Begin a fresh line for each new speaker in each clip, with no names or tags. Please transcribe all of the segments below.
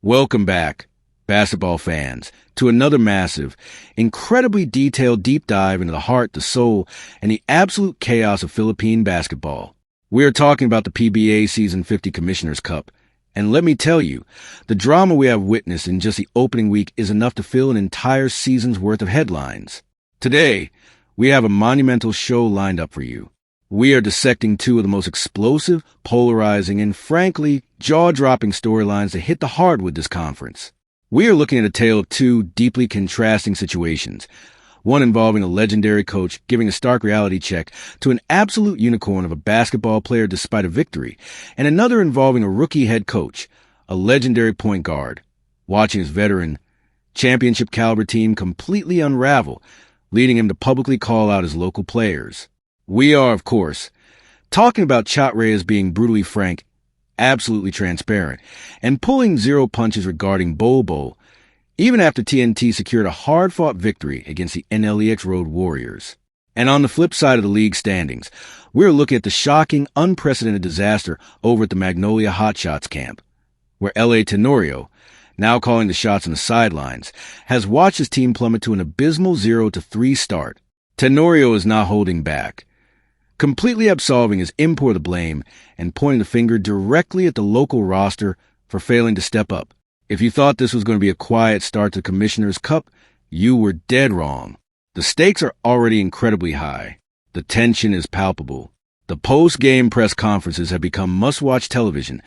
Welcome back, basketball fans, to another massive, incredibly detailed deep dive into the heart, the soul, and the absolute chaos of Philippine basketball. We are talking about the PBA Season 50 Commissioner's Cup, and let me tell you, the drama we have witnessed in just the opening week is enough to fill an entire season's worth of headlines. Today, we have a monumental show lined up for you. We are dissecting two of the most explosive, polarizing, and frankly, jaw-dropping storylines that hit the hardwood this conference. We are looking at a tale of two deeply contrasting situations, one involving a legendary coach giving a stark reality check to an absolute unicorn of a basketball player despite a victory, and another involving a rookie head coach, a legendary point guard, watching his veteran, championship-caliber team completely unravel, leading him to publicly call out his local players. We are, of course, talking about Chot Reyes being brutally frank, absolutely transparent, and pulling zero punches regarding Bol Bol, even after TNT secured a hard-fought victory against the NLEX Road Warriors. And on the flip side of the league standings, we're looking at the shocking, unprecedented disaster over at the Magnolia Hotshots camp, where LA Tenorio, now calling the shots on the sidelines, has watched his team plummet to an abysmal 0-3 start. Tenorio is not holding back, completely absolving his import of blame and pointing the finger directly at the local roster for failing to step up. If you thought this was going to be a quiet start to the Commissioner's Cup, you were dead wrong. The stakes are already incredibly high. The tension is palpable. The post-game press conferences have become must-watch television,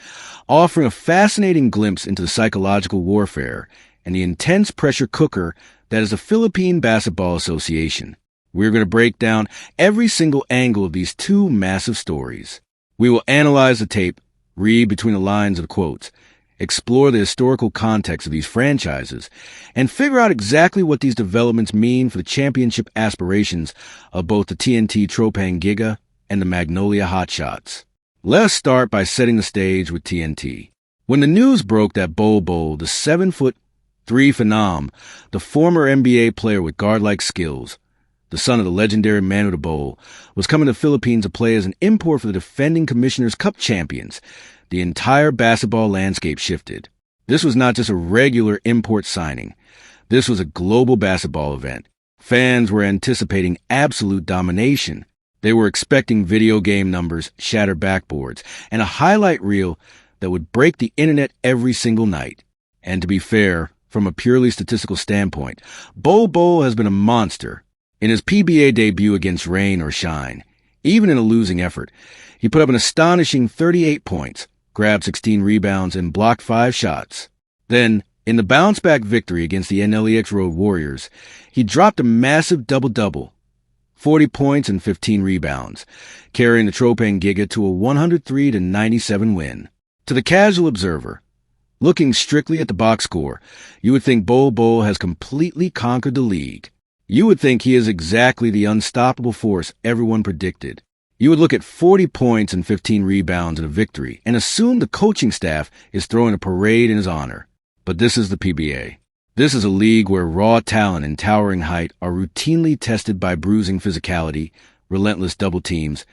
offering a fascinating glimpse into the psychological warfare and the intense pressure cooker that is the Philippine Basketball Association. We're going to break down every single angle of these two massive stories. We will analyze the tape, read between the lines of the quotes, explore the historical context of these franchises, and figure out exactly what these developments mean for the championship aspirations of both the TNT PRANANGKA and the Magnolia Hotshots. Let us start by setting the stage with TNT. When the news broke that Bol Bol, the 7'3" phenom, the former NBA player with guard-like skills, the son of the legendary Manu Bol, was coming to the Philippines to play as an import for the defending Commissioner's Cup champions, the entire basketball landscape shifted. This was not just a regular import signing. This was a global basketball event. Fans were anticipating absolute domination. They were expecting video game numbers, shattered backboards, and a highlight reel that would break the internet every single night. And to be fair, from a purely statistical standpoint, Bol Bol has been a monster. In his PBA debut against rain or shine, even in a losing effort, he put up an astonishing 38 points, grabbed 16 rebounds, and blocked 5 shots. Then, in the bounce-back victory against the NLEX Road Warriors, he dropped a massive double-double, 40 points and 15 rebounds, carrying the PRANANGKA to a 103-97 win. To the casual observer, looking strictly at the box score, you would think Bol Bol has completely conquered the league. You would think he is exactly the unstoppable force everyone predicted. You would look at 40 points and 15 rebounds in a victory and assume the coaching staff is throwing a parade in his honor. But this is the PBA. This is a league where raw talent and towering height are routinely tested by bruising physicality, relentless double teams,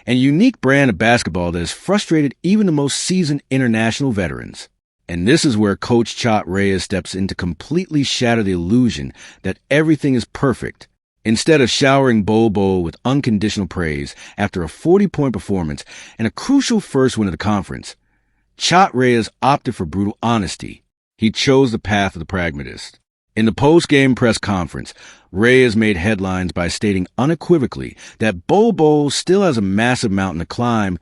and a unique brand of basketball that has frustrated even the most seasoned international veterans. And this is where Coach Chot Reyes steps in to completely shatter the illusion that everything is perfect. Instead of showering Bol Bol with unconditional praise after a 40-point performance and a crucial first win of the conference, Chot Reyes opted for brutal honesty. He chose the path of the pragmatist. In the post-game press conference, Reyes made headlines by stating unequivocally that Bol Bol still has a massive mountain to climb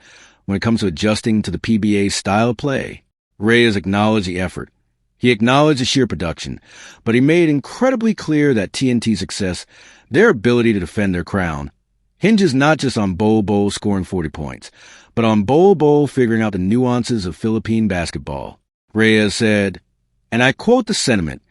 when it comes to adjusting to the PBA's style of play. Reyes acknowledged the effort. He acknowledged the sheer production, but he made incredibly clear that TNT's success, their ability to defend their crown, hinges not just on Bol Bol scoring 40 points, but on Bol Bol figuring out the nuances of Philippine basketball. Reyes said, and I quote the sentiment,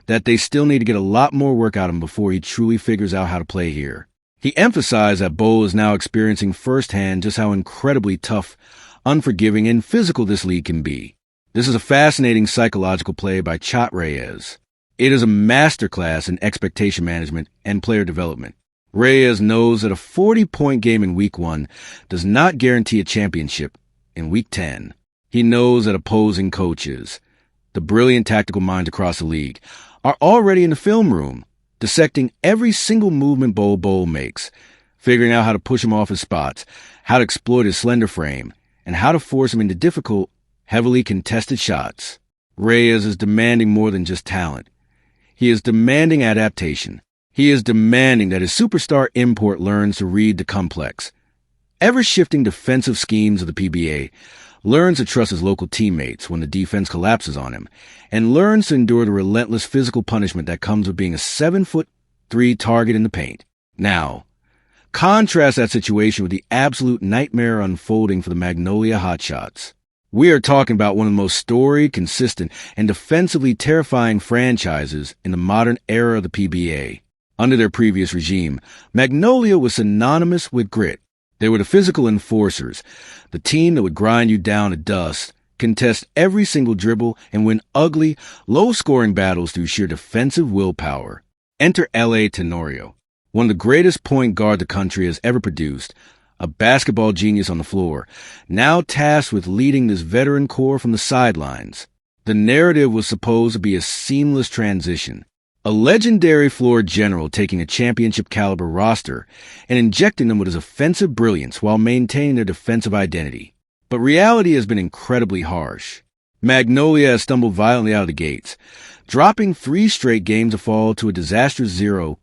that they still need to get a lot more work out of him before he truly figures out how to play here. He emphasized that Bol is now experiencing firsthand just how incredibly tough, unforgiving, and physical this league can be. This is a fascinating psychological play by Chot Reyes. It is a masterclass in expectation management and player development. Reyes knows that a 40-point game in Week 1 does not guarantee a championship in Week 10. He knows that opposing coaches, the brilliant tactical minds across the league, are already in the film room, dissecting every single movement Bol Bol makes, figuring out how to push him off his spots, how to exploit his slender frame, and how to force him into difficult, heavily contested shots. Reyes is demanding more than just talent. He is demanding adaptation. He is demanding that his superstar import learns to read the complex, ever-shifting defensive schemes of the PBA, learns to trust his local teammates when the defense collapses on him, and learns to endure the relentless physical punishment that comes with being a 7'3" target in the paint. Now, contrast that situation with the absolute nightmare unfolding for the Magnolia Hotshots. We are talking about one of the most storied, consistent, and defensively terrifying franchises in the modern era of the PBA. Under their previous regime, Magnolia was synonymous with grit. They were the physical enforcers, the team that would grind you down to dust, contest every single dribble, and win ugly, low-scoring battles through sheer defensive willpower. Enter L.A. Tenorio, one of the greatest point guard the country has ever produced, a basketball genius on the floor, now tasked with leading this veteran core from the sidelines. The narrative was supposed to be a seamless transition. A legendary floor general taking a championship-caliber roster and injecting them with his offensive brilliance while maintaining their defensive identity. But reality has been incredibly harsh. Magnolia has stumbled violently out of the gates, dropping 3 straight games to fall to a disastrous 0-3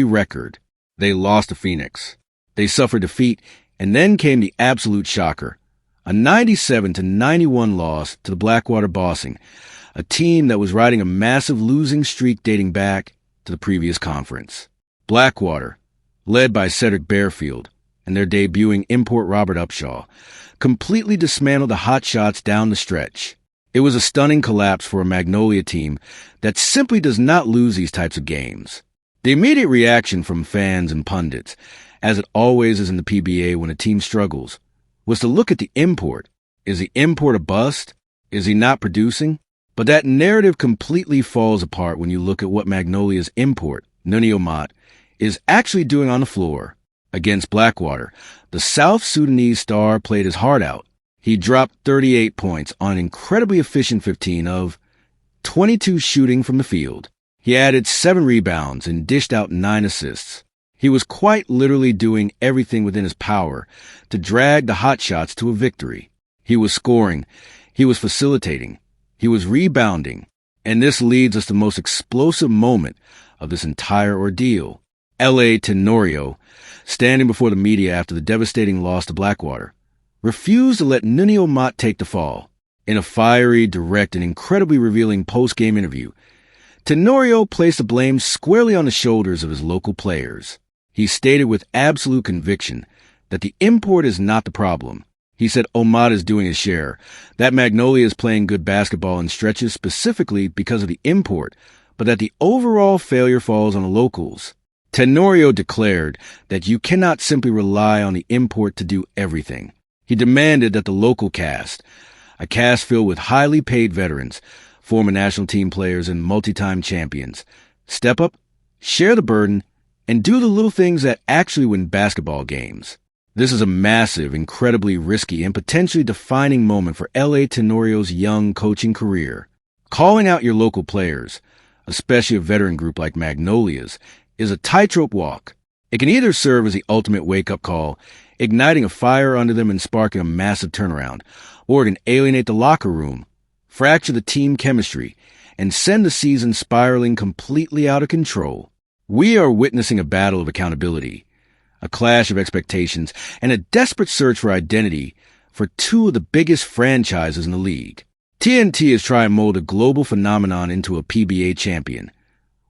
record. They lost to Phoenix. They suffered defeat, and then came the absolute shocker, a 97-91 loss to the Blackwater Bossing, a team that was riding a massive losing streak dating back to the previous conference. Blackwater, led by Cedric Bearfield and their debuting import Robert Upshaw, completely dismantled the Hotshots down the stretch. It was a stunning collapse for a Magnolia team that simply does not lose these types of games. The immediate reaction from fans and pundits, as it always is in the PBA when a team struggles, was to look at the import. Is the import a bust? Is he not producing? But that narrative completely falls apart when you look at what Magnolia's import, Nunio Mott, is actually doing on the floor. Against Blackwater, the South Sudanese star played his heart out. He dropped 38 points on an incredibly efficient 15 of 22 shooting from the field. He added 7 rebounds and dished out 9 assists. He was quite literally doing everything within his power to drag the Hotshots to a victory. He was scoring. He was facilitating. He was rebounding, and this leads us to the most explosive moment of this entire ordeal. L.A. Tenorio, standing before the media after the devastating loss to Blackwater, refused to let Nunio Mott take the fall. In a fiery, direct, and incredibly revealing post-game interview, Tenorio placed the blame squarely on the shoulders of his local players. He stated with absolute conviction that the import is not the problem. He said Omad is doing his share, that Magnolia is playing good basketball in stretches specifically because of the import, but that the overall failure falls on the locals. Tenorio declared that you cannot simply rely on the import to do everything. He demanded that the local cast, a cast filled with highly paid veterans, former national team players and multi-time champions, step up, share the burden, and do the little things that actually win basketball games. This is a massive, incredibly risky, and potentially defining moment for L.A. Tenorio's young coaching career. Calling out your local players, especially a veteran group like Magnolia's, is a tightrope walk. It can either serve as the ultimate wake-up call, igniting a fire under them and sparking a massive turnaround, or it can alienate the locker room, fracture the team chemistry, and send the season spiraling completely out of control. We are witnessing a battle of accountability, a clash of expectations, and a desperate search for identity for 2 of the biggest franchises in the league. TNT is trying to mold a global phenomenon into a PBA champion,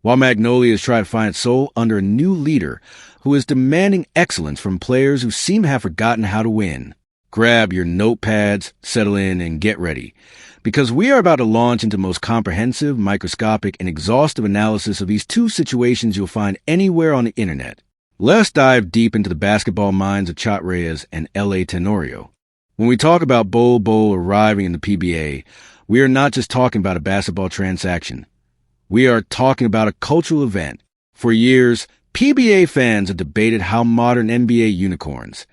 while Magnolia is trying to find its soul under a new leader who is demanding excellence from players who seem to have forgotten how to win. Grab your notepads, settle in, and get ready, because we are about to launch into the most comprehensive, microscopic, and exhaustive analysis of these 2 situations you'll find anywhere on the internet. Let's dive deep into the basketball minds of Chot Reyes and L.A. Tenorio. When we talk about Bol Bol arriving in the PBA, we are not just talking about a basketball transaction. We are talking about a cultural event. For years, PBA fans have debated how modern NBA unicorns,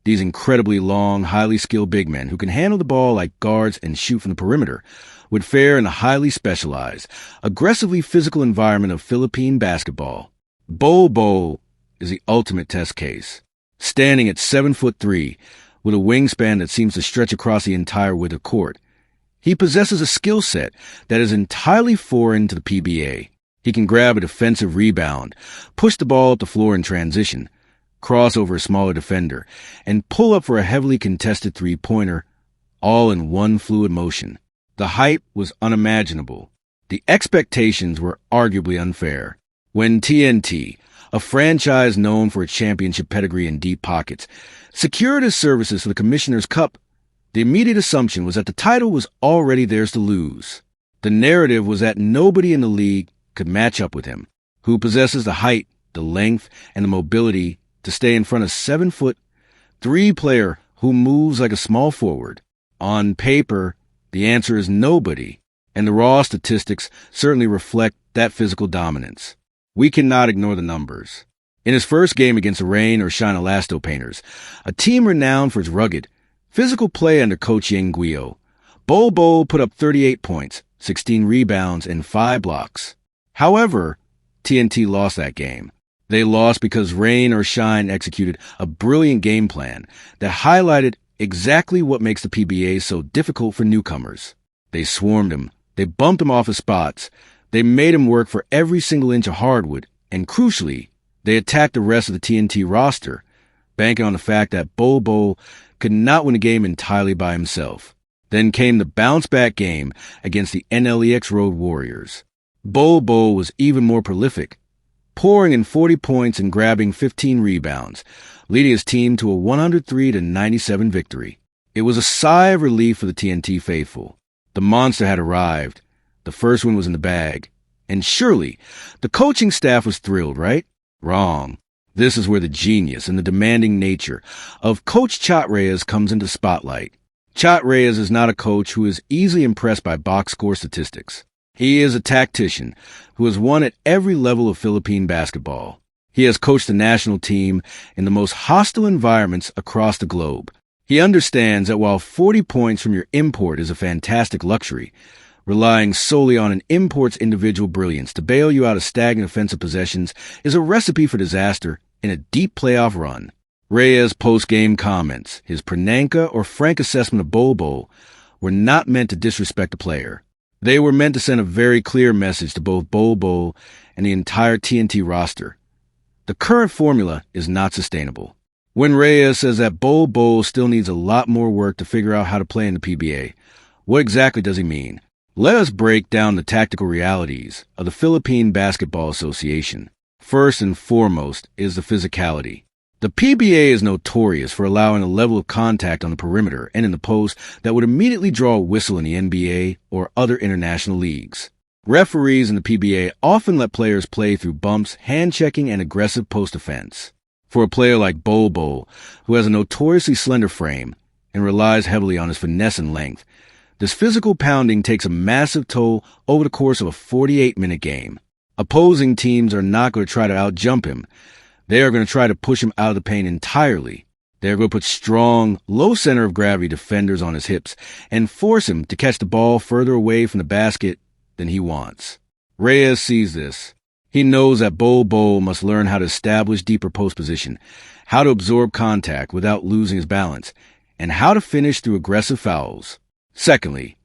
these incredibly long, highly skilled big men who can handle the ball like guards and shoot from the perimeter, would fare in the highly specialized, aggressively physical environment of Philippine basketball. Bol Bol is the ultimate test case. Standing at 7'3", with a wingspan that seems to stretch across the entire width of court, he possesses a skill set that is entirely foreign to the PBA. He can grab a defensive rebound, push the ball up the floor in transition, cross over a smaller defender, and pull up for a heavily contested three-pointer, all in one fluid motion. The hype was unimaginable. The expectations were arguably unfair. When TNT, a franchise known for its championship pedigree and deep pockets, secured his services for the Commissioner's Cup, the immediate assumption was that the title was already theirs to lose. The narrative was that nobody in the league could match up with him, who possesses the height, the length, and the mobility to stay in front of 7'3" player who moves like a small forward. On paper, the answer is nobody, and the raw statistics certainly reflect that physical dominance. We cannot ignore the numbers. In his first game against the Rain or Shine Elasto Painters, a team renowned for its rugged, physical play under Coach Ying Guio, Bol Bol put up 38 points, 16 rebounds, and 5 blocks. However, TNT lost that game. They lost because Rain or Shine executed a brilliant game plan that highlighted exactly what makes the PBA so difficult for newcomers. They swarmed him. They bumped him off his spots. They made him work for every single inch of hardwood. And crucially, they attacked the rest of the TNT roster, banking on the fact that Bol Bol could not win a game entirely by himself. Then came the bounce-back game against the NLEX Road Warriors. Bol Bol was even more prolific, pouring in 40 points and grabbing 15 rebounds, leading his team to a 103-97 victory. It was a sigh of relief for the TNT faithful. The monster had arrived. The first one was in the bag. And surely, the coaching staff was thrilled, right? Wrong. This is where the genius and the demanding nature of Coach Chot Reyes comes into spotlight. Chot Reyes is not a coach who is easily impressed by box score statistics. He is a tactician who has won at every level of Philippine basketball. He has coached the national team in the most hostile environments across the globe. He understands that while 40 points from your import is a fantastic luxury, relying solely on an import's individual brilliance to bail you out of stagnant offensive possessions is a recipe for disaster in a deep playoff run. Reyes' post-game comments, his PRANANGKA or frank assessment of Bol Bol, were not meant to disrespect the player. They were meant to send a very clear message to both Bol Bol and the entire TNT roster. The current formula is not sustainable. When Reyes says that Bol Bol still needs a lot more work to figure out how to play in the PBA, what exactly does he mean? Let us break down the tactical realities of the Philippine Basketball Association. First and foremost is the physicality. The PBA is notorious for allowing a level of contact on the perimeter and in the post that would immediately draw a whistle in the NBA or other international leagues. Referees in the PBA often let players play through bumps, hand-checking, and aggressive post defense. For a player like Bol Bol, who has a notoriously slender frame and relies heavily on his finesse and length, this physical pounding takes a massive toll over the course of a 48-minute game. Opposing teams are not going to try to out-jump him. They are going to try to push him out of the paint entirely. They are going to put strong, low center of gravity defenders on his hips and force him to catch the ball further away from the basket than he wants. Reyes sees this. He knows that Bol Bol must learn how to establish deeper post position, how to absorb contact without losing his balance, and how to finish through aggressive fouls. Secondly,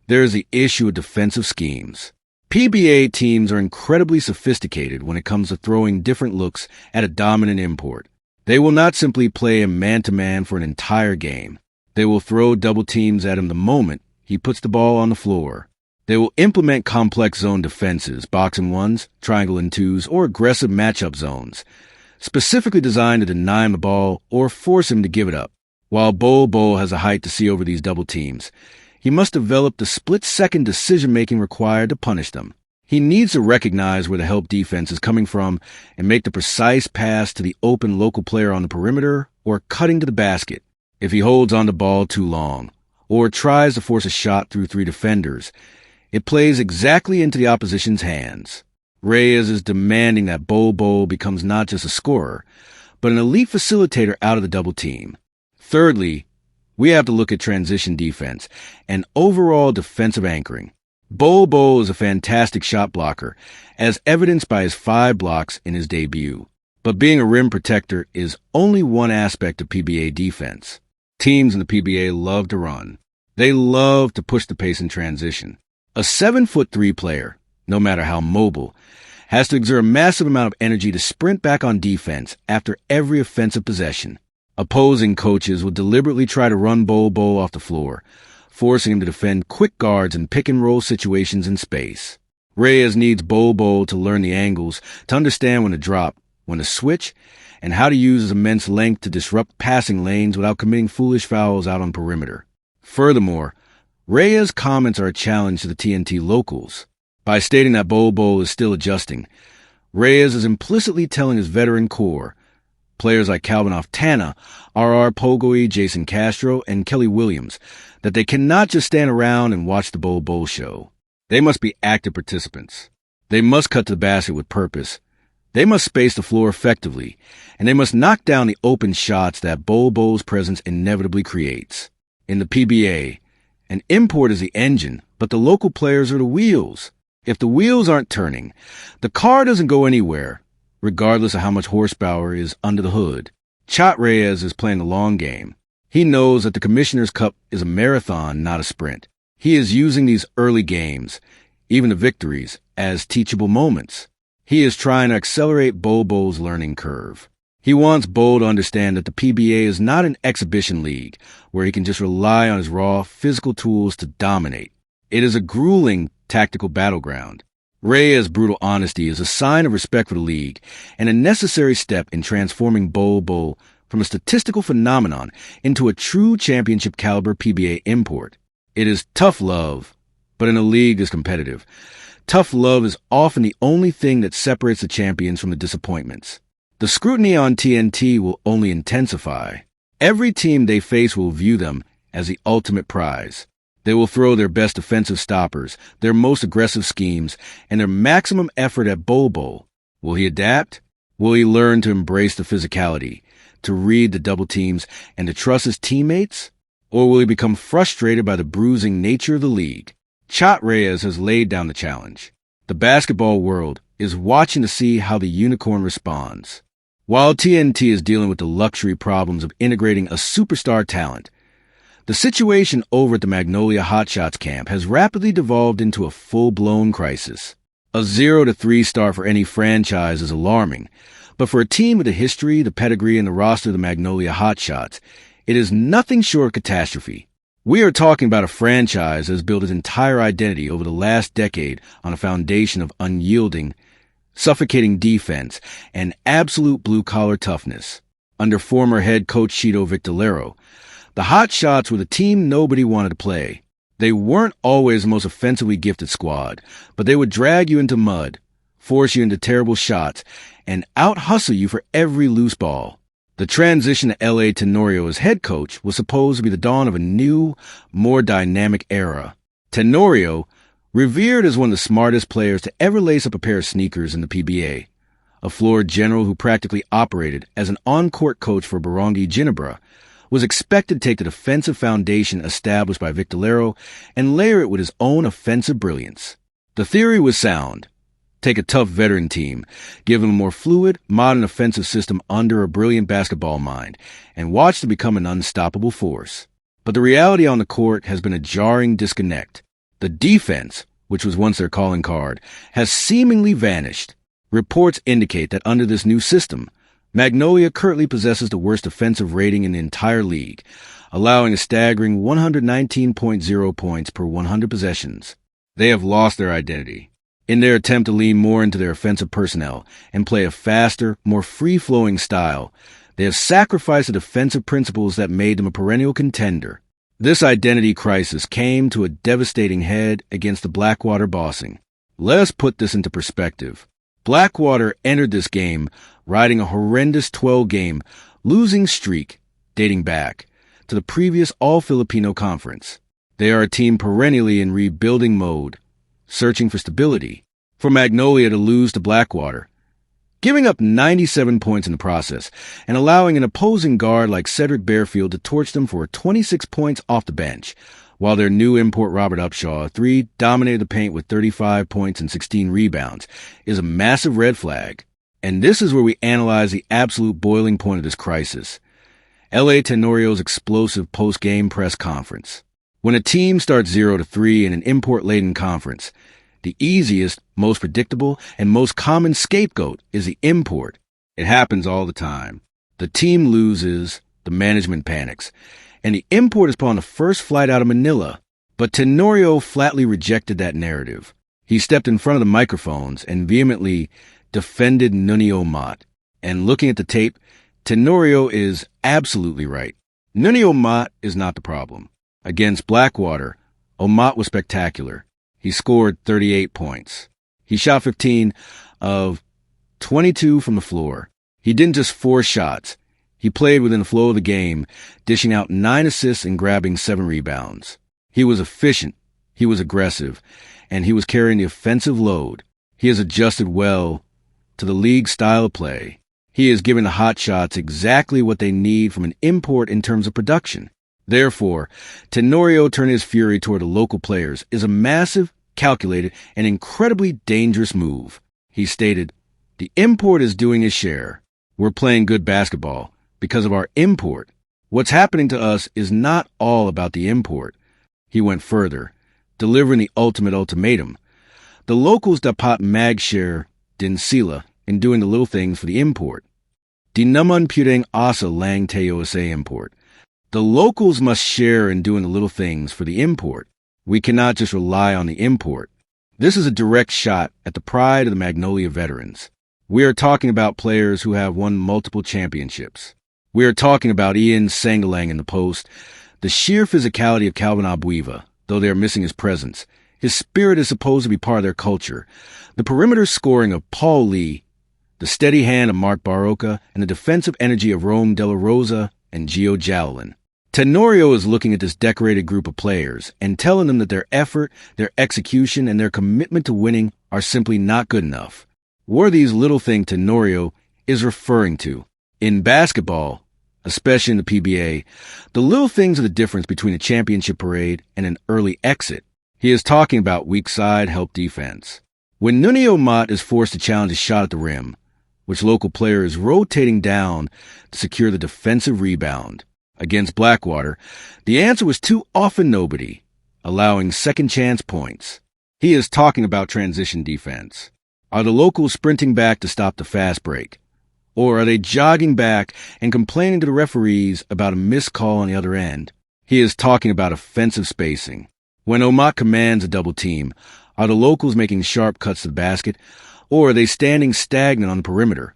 there is the issue of defensive schemes. PBA teams are incredibly sophisticated when it comes to throwing different looks at a dominant import. They will not simply play him man-to-man for an entire game. They will throw double teams at him the moment he puts the ball on the floor. They will implement complex zone defenses, box and ones, triangle and twos, or aggressive matchup zones, specifically designed to deny him the ball or force him to give it up. While Bol Bol has the height to see over these double teams, he must develop the split-second decision-making required to punish them. He needs to recognize where the help defense is coming from and make the precise pass to the open local player on the perimeter or cutting to the basket. If he holds on the ball too long or tries to force a shot through 3 defenders, it plays exactly into the opposition's hands. Reyes is demanding that Bol Bol becomes not just a scorer, but an elite facilitator out of the double team. Thirdly, we have to look at transition defense and overall defensive anchoring. Bol Bol is a fantastic shot blocker, as evidenced by his 5 blocks in his debut. But being a rim protector is only one aspect of PBA defense. Teams in the PBA love to run. They love to push the pace in transition. A 7'3" player, no matter how mobile, has to exert a massive amount of energy to sprint back on defense after every offensive possession. Opposing coaches will deliberately try to run Bol Bol off the floor, forcing him to defend quick guards and pick-and-roll situations in space. Reyes needs Bol Bol to learn the angles, to understand when to drop, when to switch, and how to use his immense length to disrupt passing lanes without committing foolish fouls out on perimeter. Furthermore, Reyes' comments are a challenge to the TNT locals. By stating that Bol Bol is still adjusting, Reyes is implicitly telling his veteran core, players like Calvin Oftana, R.R. Pogoi, Jason Castro, and Kelly Williams, that they cannot just stand around and watch the Bol Bol show. They must be active participants. They must cut to the basket with purpose. They must space the floor effectively, and they must knock down the open shots that Bol Bol's presence inevitably creates. In the PBA, an import is the engine, but the local players are the wheels. If the wheels aren't turning, the car doesn't go anywhere, regardless of how much horsepower is under the hood. Chot Reyes is playing a long game. He knows that the Commissioner's Cup is a marathon, not a sprint. He is using these early games, even the victories, as teachable moments. He is trying to accelerate Bol Bol's learning curve. He wants Bol to understand that the PBA is not an exhibition league where he can just rely on his raw physical tools to dominate. It is a grueling tactical battleground. Reyes' brutal honesty is a sign of respect for the league and a necessary step in transforming Bol Bol from a statistical phenomenon into a true championship-caliber PBA import. It is tough love, but in a league as competitive, tough love is often the only thing that separates the champions from the disappointments. The scrutiny on TNT will only intensify. Every team they face will view them as the ultimate prize. They will throw their best offensive stoppers, their most aggressive schemes, and their maximum effort at Bol Bol. Will he adapt? Will he learn to embrace the physicality, to read the double teams, and to trust his teammates? Or will he become frustrated by the bruising nature of the league? Chot Reyes has laid down the challenge. The basketball world is watching to see how the unicorn responds. While TNT is dealing with the luxury problems of integrating a superstar talent, the situation over at the Magnolia Hotshots camp has rapidly devolved into a full-blown crisis. A 0 to 3 start for any franchise is alarming, but for a team with the history, the pedigree, and the roster of the Magnolia Hotshots, it is nothing short of catastrophe. We are talking about a franchise that has built its entire identity over the last decade on a foundation of unyielding, suffocating defense and absolute blue-collar toughness. Under former head coach Chito Victorero, the Hotshots were the team nobody wanted to play. They weren't always the most offensively gifted squad, but they would drag you into mud, force you into terrible shots, and out-hustle you for every loose ball. The transition to L.A. Tenorio as head coach was supposed to be the dawn of a new, more dynamic era. Tenorio, revered as one of the smartest players to ever lace up a pair of sneakers in the PBA, a floor general who practically operated as an on-court coach for Barongi Ginebra, was expected to take the defensive foundation established by Victorero and layer it with his own offensive brilliance. The theory was sound. Take a tough veteran team, give them a more fluid, modern offensive system under a brilliant basketball mind, and watch them become an unstoppable force. But the reality on the court has been a jarring disconnect. The defense, which was once their calling card, has seemingly vanished. Reports indicate that under this new system, Magnolia currently possesses the worst offensive rating in the entire league, allowing a staggering 119.0 points per 100 possessions. They have lost their identity. In their attempt to lean more into their offensive personnel and play a faster, more free-flowing style, they have sacrificed the defensive principles that made them a perennial contender. This identity crisis came to a devastating head against the Blackwater bossing. Let us put this into perspective. Blackwater entered this game riding a horrendous 12-game losing streak dating back to the previous All-Filipino Conference. They are a team perennially in rebuilding mode, searching for stability. For Magnolia to lose to Blackwater, giving up 97 points in the process and allowing an opposing guard like Cedric Bearfield to torch them for 26 points off the bench, while their new import Robert Upshaw, 3, dominated the paint with 35 points and 16 rebounds, is a massive red flag. And this is where we analyze the absolute boiling point of this crisis. L.A. Tenorio's explosive post-game press conference. When a team starts 0-3 in an import-laden conference, the easiest, most predictable, and most common scapegoat is the import. It happens all the time. The team loses, the management panics, and the import is put on the first flight out of Manila. But Tenorio flatly rejected that narrative. He stepped in front of the microphones and vehemently defended Nunio Mott. And looking at the tape, Tenorio is absolutely right. Nunio Mott is not the problem. Against Blackwater, Omot was spectacular. He scored 38 points. He shot 15 of 22 from the floor. He didn't just force shots. He played within the flow of the game, dishing out 9 assists and grabbing 7 rebounds. He was efficient. He was aggressive. And he was carrying the offensive load. He has adjusted well to the league's style of play. He has given the hot shots exactly what they need from an import in terms of production. Therefore, Tenorio turning his fury toward the local players is a massive, calculated, and incredibly dangerous move. He stated, "The import is doing his share. We're playing good basketball because of our import. What's happening to us is not all about the import." He went further, delivering the ultimate ultimatum. The locals dapat mag-share din sila in doing the little things for the import. Di naman pwedeng asa lang tayo sa import. The locals must share in doing the little things for the import. We cannot just rely on the import. This is a direct shot at the pride of the Magnolia veterans. We are talking about players who have won multiple championships. We are talking about Ian Sangalang in the post, the sheer physicality of Calvin Abuiva, though they are missing his presence. His spirit is supposed to be part of their culture. The perimeter scoring of Paul Lee, the steady hand of Mark Barroca, and the defensive energy of Rome De La Rosa and Gio Jowlin. Tenorio is looking at this decorated group of players and telling them that their effort, their execution, and their commitment to winning are simply not good enough. What are these little things Tenorio is referring to? In basketball, especially in the PBA, the little things are the difference between a championship parade and an early exit. He is talking about weak side help defense. When Nunio Mott is forced to challenge a shot at the rim, which local player is rotating down to secure the defensive rebound. Against Blackwater, the answer was too often nobody, allowing second-chance points. He is talking about transition defense. Are the locals sprinting back to stop the fast break? Or are they jogging back and complaining to the referees about a missed call on the other end? He is talking about offensive spacing. When Omot commands a double team, are the locals making sharp cuts to the basket, or are they standing stagnant on the perimeter,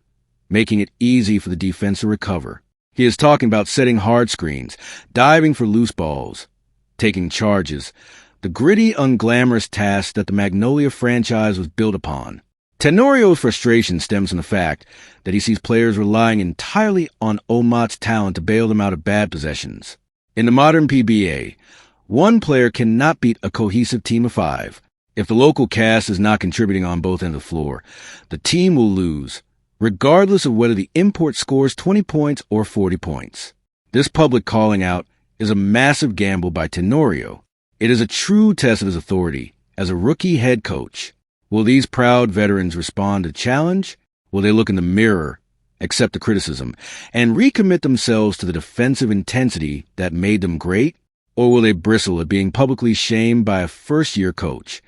making it easy for the defense to recover? He is talking about setting hard screens, diving for loose balls, taking charges, the gritty, unglamorous task that the Magnolia franchise was built upon. Tenorio's frustration stems from the fact that he sees players relying entirely on Omot's talent to bail them out of bad possessions. In the modern PBA, one player cannot beat a cohesive team of 5. If the local cast is not contributing on both ends of the floor, the team will lose, regardless of whether the import scores 20 points or 40 points. This public calling out is a massive gamble by Tenorio. It is a true test of his authority as a rookie head coach. Will these proud veterans respond to the challenge? Will they look in the mirror, accept the criticism, and recommit themselves to the defensive intensity that made them great? Or will they bristle at being publicly shamed by a first-year coach,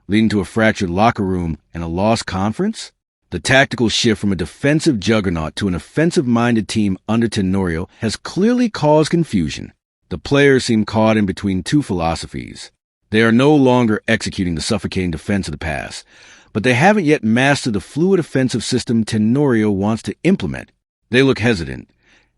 leading to a fractured locker room and a lost conference? The tactical shift from a defensive juggernaut to an offensive-minded team under Tenorio has clearly caused confusion. The players seem caught in between two philosophies. They are no longer executing the suffocating defense of the past, but they haven't yet mastered the fluid offensive system Tenorio wants to implement. They look hesitant,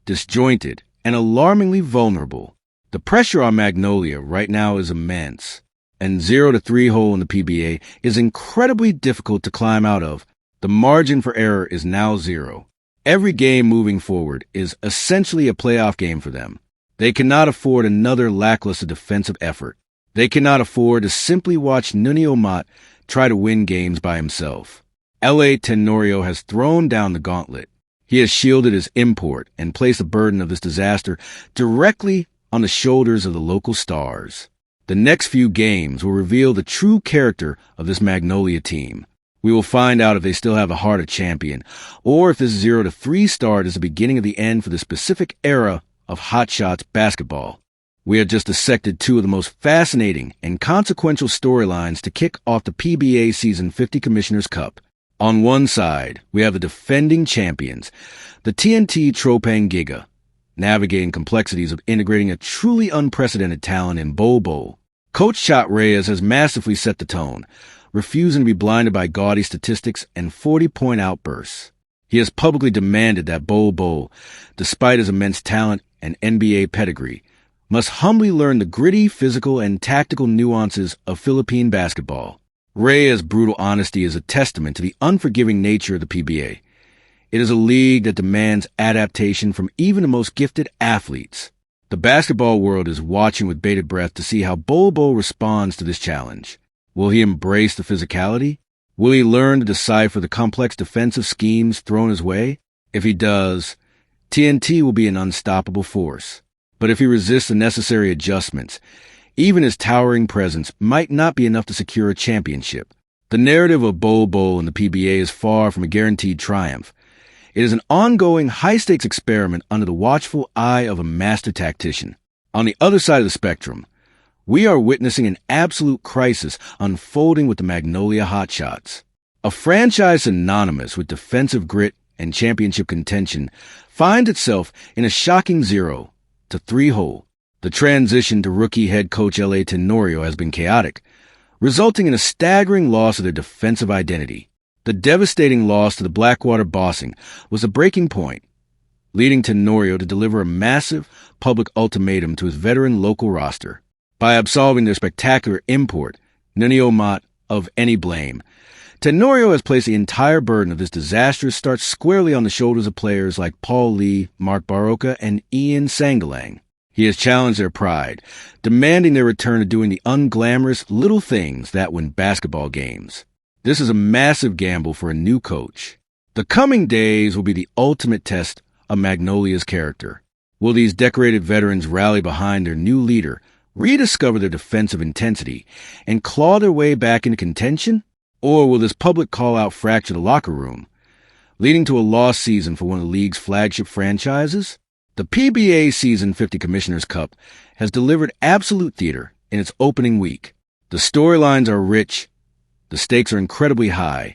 disjointed, and alarmingly vulnerable. The pressure on Magnolia right now is immense, and 0-3 hole in the PBA is incredibly difficult to climb out of. The margin for error is now 0. Every game moving forward is essentially a playoff game for them. They cannot afford another lackluster defensive effort. They cannot afford to simply watch Nunio Mott try to win games by himself. L.A. Tenorio has thrown down the gauntlet. He has shielded his import and placed the burden of this disaster directly on the shoulders of the local stars. The next few games will reveal the true character of this Magnolia team. We will find out if they still have the heart of champion, or if this 0-3 start is the beginning of the end for the specific era of Hot Shots basketball. We have just dissected two of the most fascinating and consequential storylines to kick off the PBA Season 50 Commissioner's Cup. On one side, we have the defending champions, the TNT Tropang Giga, navigating complexities of integrating a truly unprecedented talent in Bol Bol. Coach Chot Reyes has masterfully set the tone, refusing to be blinded by gaudy statistics and 40-point outbursts. He has publicly demanded that Bol Bol, despite his immense talent and NBA pedigree, must humbly learn the gritty, physical, and tactical nuances of Philippine basketball. Reyes' brutal honesty is a testament to the unforgiving nature of the PBA. It is a league that demands adaptation from even the most gifted athletes. The basketball world is watching with bated breath to see how Bol Bol responds to this challenge. Will he embrace the physicality? Will he learn to decipher the complex defensive schemes thrown his way? If he does, TNT will be an unstoppable force. But if he resists the necessary adjustments, even his towering presence might not be enough to secure a championship. The narrative of Bol Bol in the PBA is far from a guaranteed triumph. It is an ongoing, high-stakes experiment under the watchful eye of a master tactician. On the other side of the spectrum, we are witnessing an absolute crisis unfolding with the Magnolia Hotshots. A franchise synonymous with defensive grit and championship contention finds itself in a shocking 0-3 hole. The transition to rookie head coach L.A. Tenorio has been chaotic, resulting in a staggering loss of their defensive identity. The devastating loss to the Blackwater Bossing was a breaking point, leading Tenorio to deliver a massive public ultimatum to his veteran local roster. By absolving their spectacular import, Nunio Mott, of any blame, Tenorio has placed the entire burden of this disastrous start squarely on the shoulders of players like Paul Lee, Mark Baroka, and Ian Sangalang. He has challenged their pride, demanding their return to doing the unglamorous little things that win basketball games. This is a massive gamble for a new coach. The coming days will be the ultimate test of Magnolia's character. Will these decorated veterans rally behind their new leader, rediscover their defensive intensity, and claw their way back into contention? Or will this public call-out fracture the locker room, leading to a lost season for one of the league's flagship franchises? The PBA Season 50 Commissioner's Cup has delivered absolute theater in its opening week. The storylines are rich, the stakes are incredibly high,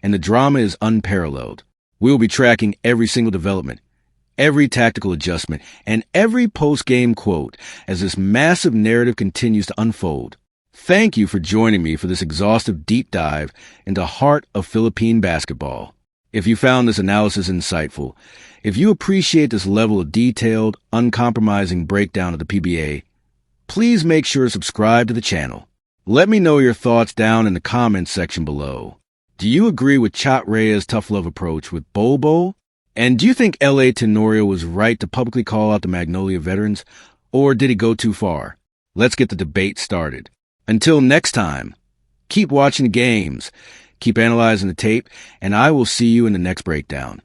and the drama is unparalleled. We will be tracking every single development, every tactical adjustment, and every post-game quote as this massive narrative continues to unfold. Thank you for joining me for this exhaustive deep dive into the heart of Philippine basketball. If you found this analysis insightful, if you appreciate this level of detailed, uncompromising breakdown of the PBA, please make sure to subscribe to the channel. Let me know your thoughts down in the comments section below. Do you agree with Chot Reyes' tough love approach with Bol Bol? And do you think L.A. Tenorio was right to publicly call out the Magnolia veterans, or did he go too far? Let's get the debate started. Until next time, keep watching the games, keep analyzing the tape, and I will see you in the next breakdown.